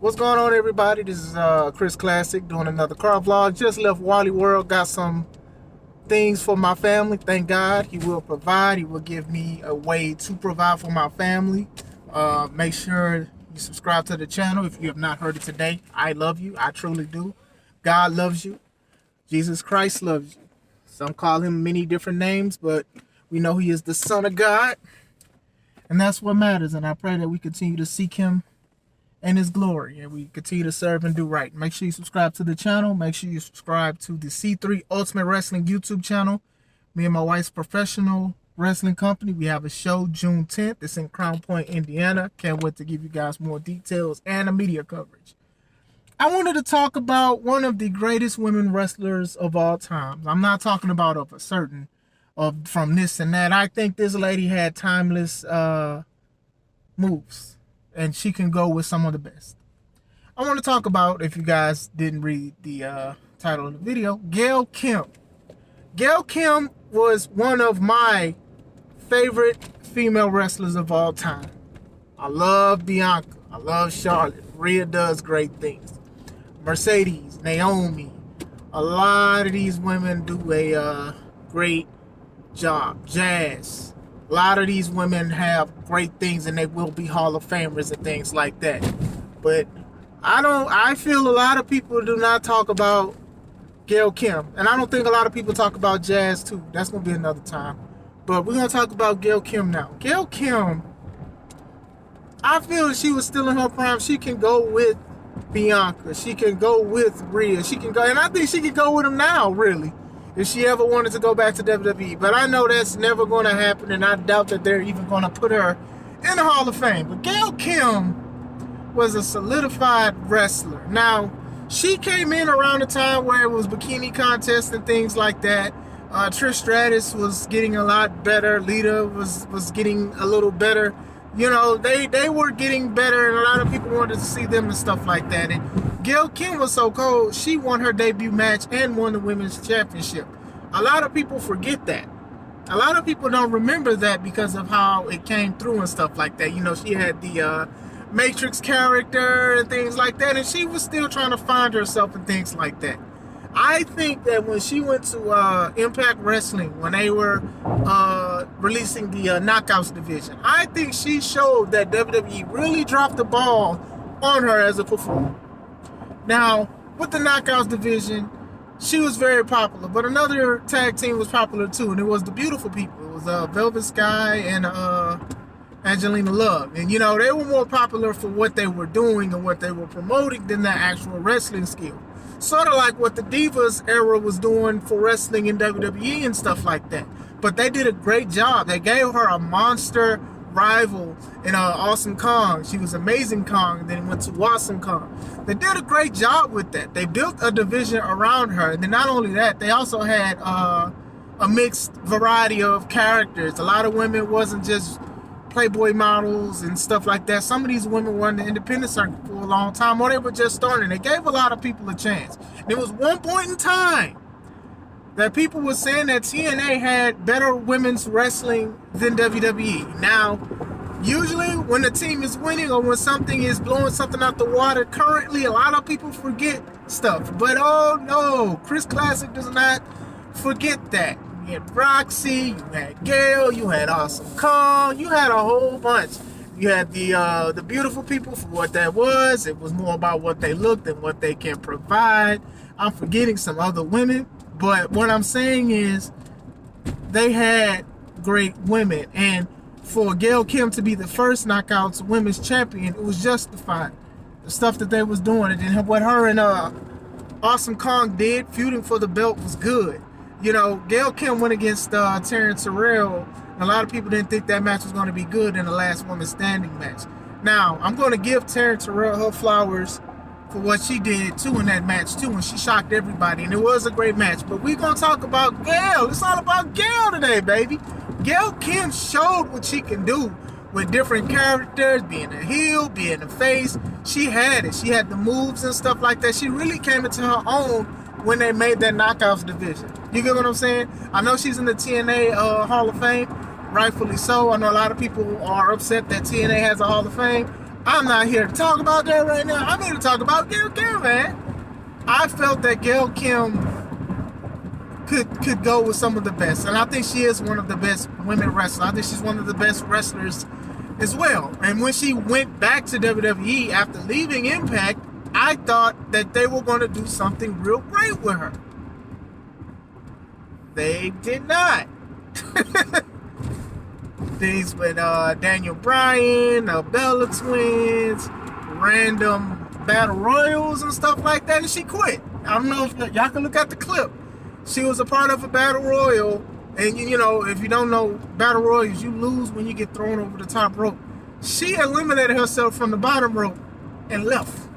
What's going on, everybody? This is Chris Classic doing another car vlog. Just left Wally World. Got some things for my family. Thank God He will provide. He will give me a way to provide for my family. Make sure you subscribe to the channel if you have not heard it today. I love you. I truly do. God loves you. Jesus Christ loves you. Some call him many different names, but we know he is the Son of God. And that's what matters. And I pray that we continue to seek him and his glory, and we continue to serve and do right. Make sure you subscribe to the channel. Make sure you subscribe to the C3 Ultimate Wrestling YouTube channel. Me and my wife's professional wrestling company. We have a show June 10th. It's in Crown Point, Indiana. Can't wait to give you guys more details and a media coverage. I wanted to talk about one of the greatest women wrestlers of all time. I'm not talking about of a certain from this and that. I think this lady had timeless moves, and she can go with some of the best. I want to talk about, if you guys didn't read the title of the video, Gail Kim. Gail Kim was one of my favorite female wrestlers of all time. I love Bianca. I love Charlotte. Rhea does great things. Mercedes, Naomi. A lot of these women do a great job. Jazz. A lot of these women have great things, and they will be Hall of Famers and things like that. But I feel a lot of people do not talk about Gail Kim. And I don't think a lot of people talk about Jazz too. That's going to be another time. But we're going to talk about Gail Kim now. Gail Kim, I feel she was still in her prime. She can go with Bianca. She can go with Rhea. She can go, and I think she can go with them now, really, if she ever wanted to go back to WWE. But I know that's never going to happen, and I doubt that they're even going to put her in the Hall of Fame. But Gail Kim was a solidified wrestler. Now, she came in around the time where it was bikini contests and things like that. Trish Stratus was getting a lot better. Lita was getting a little better. You know, they were getting better, and a lot of people wanted to see them and stuff like that. And Gail Kim was so cold, she won her debut match and won the women's championship. A lot of people forget that. A lot of people don't remember that because of how it came through and stuff like that. You know, she had the Matrix character and things like that, and she was still trying to find herself and things like that. I think that when she went to Impact Wrestling, when they were releasing the Knockouts division, I think she showed that WWE really dropped the ball on her as a performer. Now, with the Knockouts division, she was very popular, but another tag team was popular too, and it was the Beautiful People. It was Velvet Sky and Angelina Love. And, you know, they were more popular for what they were doing and what they were promoting than their actual wrestling skill. Sort of like what the Divas era was doing for wrestling in WWE and stuff like that. But they did a great job. They gave her a monster rival in Awesome Kong. She was Amazing Kong, and then went to Awesome Kong. They did a great job with that. They built a division around her. And then not only that, they also had a mixed variety of characters. A lot of women wasn't just Playboy models and stuff like that. Some of these women were in the independent circuit for a long time, or they were just starting. They gave a lot of people a chance. There was one point in time that people were saying that TNA had better women's wrestling than WWE. Now, usually when the team is winning or when something is blowing something out the water, currently a lot of people forget stuff. But oh no, Chris Classic does not forget that. You had Roxy, you had Gail, you had Awesome Kong, you had a whole bunch. You had the Beautiful People for what that was. It was more about what they looked and what they can provide. I'm forgetting some other women, but what I'm saying is they had great women. And for Gail Kim to be the first Knockouts women's champion, it was justified. The stuff that they was doing, and what her and Awesome Kong did, feuding for the belt, was good. You know, Gail Kim went against Terrence Terrell, and a lot of people didn't think that match was going to be good in the last woman standing match. Now, I'm going to give Terrence Terrell her flowers for what she did, too, in that match, too, and she shocked everybody, and it was a great match. But we're going to talk about Gail. It's all about Gail today, baby. Gail Kim showed what she can do with different characters, being a heel, being a face. She had it. She had the moves and stuff like that. She really came into her own when they made that Knockouts division. You get what I'm saying? I know she's in the TNA Hall of Fame, rightfully so. I know a lot of people are upset that TNA has a Hall of Fame. I'm not here to talk about that right now. I'm here to talk about Gail Kim, man. I felt that Gail Kim could go with some of the best, and I think she is one of the best women wrestlers. I think she's one of the best wrestlers as well. And when she went back to WWE after leaving Impact, I thought that they were going to do something real great with her. They did not. Things with Daniel Bryan, Bella Twins, random battle royals and stuff like that, and she quit. I don't know if y'all can look at the clip. She was a part of a battle royal, and you know, if you don't know battle royals, you lose when you get thrown over the top rope. She eliminated herself from the bottom rope and left.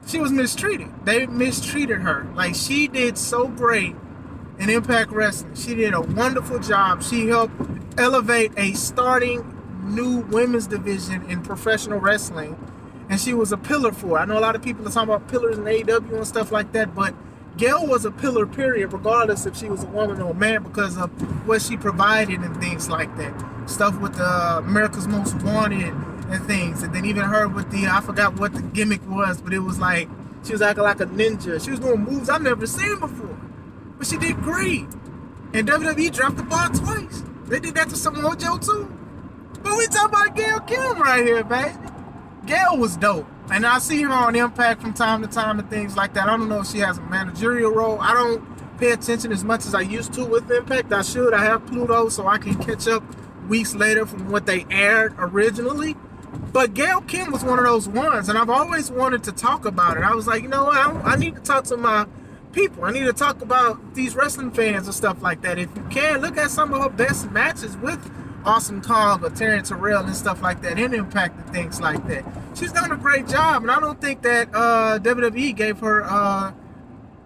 She was mistreated. They mistreated her. Like, she did so great in Impact Wrestling. She did a wonderful job. She helped elevate a starting new women's division in professional wrestling, and she was a pillar for it. I know a lot of people are talking about pillars in AEW and stuff like that, but Gail was a pillar, period, regardless if she was a woman or a man, because of what she provided and things like that. Stuff with America's Most Wanted and things. And then even her with the, I forgot what the gimmick was, but it was like, she was acting like a ninja. She was doing moves I've never seen before. But she did great. And WWE dropped the ball twice. They did that to Samoa Joe too. But we talking about Gail Kim right here, baby. Gail was dope. And I see her on Impact from time to time and things like that. I don't know if she has a managerial role. I don't pay attention as much as I used to with Impact. I should. I have Pluto so I can catch up weeks later from what they aired originally. But Gail Kim was one of those ones, and I've always wanted to talk about it. I was like, you know what? I need to talk to my people. I need to talk about these wrestling fans and stuff like that. If you can, look at some of her best matches with Awesome Kong or Terry Terrell and stuff like that in Impact and things like that. She's done a great job, and I don't think that WWE gave her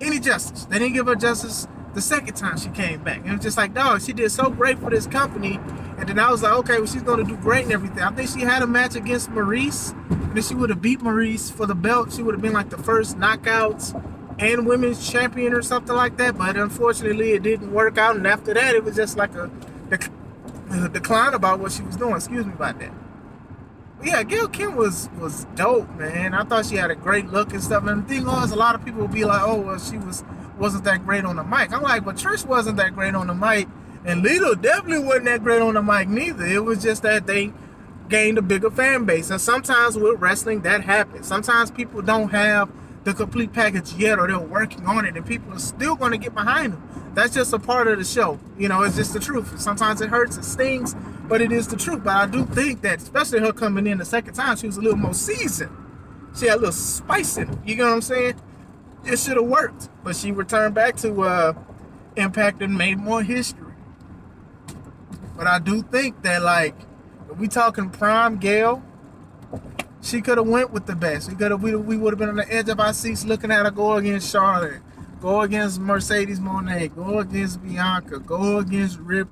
any justice. They didn't give her justice the second time she came back. It was just like, no, she did so great for this company. And then I was like, okay, well, she's going to do great and everything. I think she had a match against Maurice, and then she would have beat Maurice for the belt. She would have been like the first knockouts and women's champion or something like that. But unfortunately, it didn't work out. And after that, it was just like a decline about what she was doing. Excuse me about that. But yeah, Gail Kim was dope, man. I thought she had a great look and stuff. And the thing was, a lot of people would be like, oh, well, she wasn't that great on the mic. I'm like, but Trish wasn't that great on the mic. And Lita definitely wasn't that great on the mic neither. It was just that they gained a bigger fan base. And sometimes with wrestling, that happens. Sometimes people don't have the complete package yet, or they're working on it, and people are still going to get behind them. That's just a part of the show. You know, it's just the truth. Sometimes it hurts, it stings, but it is the truth. But I do think that, especially her coming in the second time, she was a little more seasoned. She had a little spice in it. You know what I'm saying? It should have worked. But she returned back to Impact and made more history. But I do think that, like, if we talking prime Gail, she could have went with the best. We would have been on the edge of our seats looking at her go against Charlotte, go against Mercedes Moné, go against Bianca, go against Rhea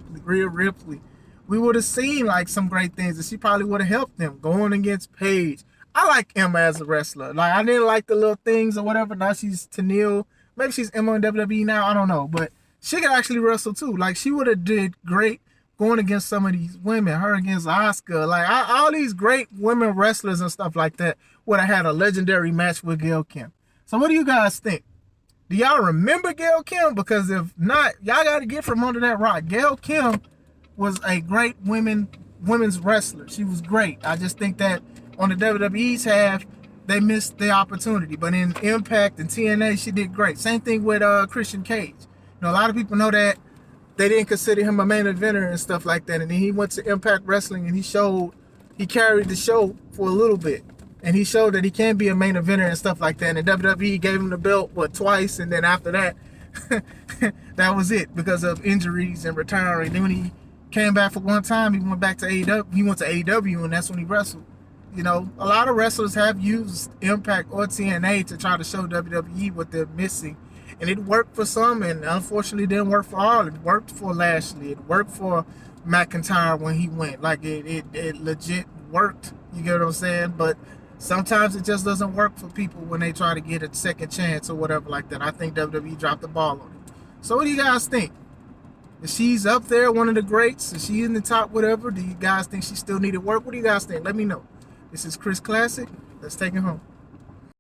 Ripley. We would have seen like some great things, and she probably would have helped them going against Paige. I like Emma as a wrestler. Like, I didn't like the little things or whatever. Now she's Tenille. Maybe she's Emma in WWE now. I don't know, but she could actually wrestle too. Like, she would have did great going against some of these women, her against Asuka, like all these great women wrestlers and stuff like that would have had a legendary match with Gail Kim. So what do you guys think? Do y'all remember Gail Kim? Because if not, y'all got to get from under that rock. Gail Kim was a great women's wrestler. She was great. I just think that on the WWE's half, they missed the opportunity. But in Impact and TNA, she did great. Same thing with Christian Cage. You know, a lot of people know that they didn't consider him a main eventer and stuff like that. And then he went to Impact Wrestling and he carried the show for a little bit. And he showed that he can be a main eventer and stuff like that. And WWE gave him the belt, twice? And then after that, that was it because of injuries and retiring. Then when he came back for one time, he went back to AEW. He went to AEW, and that's when he wrestled. You know, a lot of wrestlers have used Impact or TNA to try to show WWE what they're missing. And it worked for some, and unfortunately didn't work for all. It worked for Lashley. It worked for McIntyre when he went. Like, it legit worked. You get what I'm saying? But sometimes it just doesn't work for people when they try to get a second chance or whatever like that. I think WWE dropped the ball on it. So what do you guys think? Is she's up there, one of the greats? Is she in the top, whatever? Do you guys think she still needed work? What do you guys think? Let me know. This is Chris Classic. Let's take it home.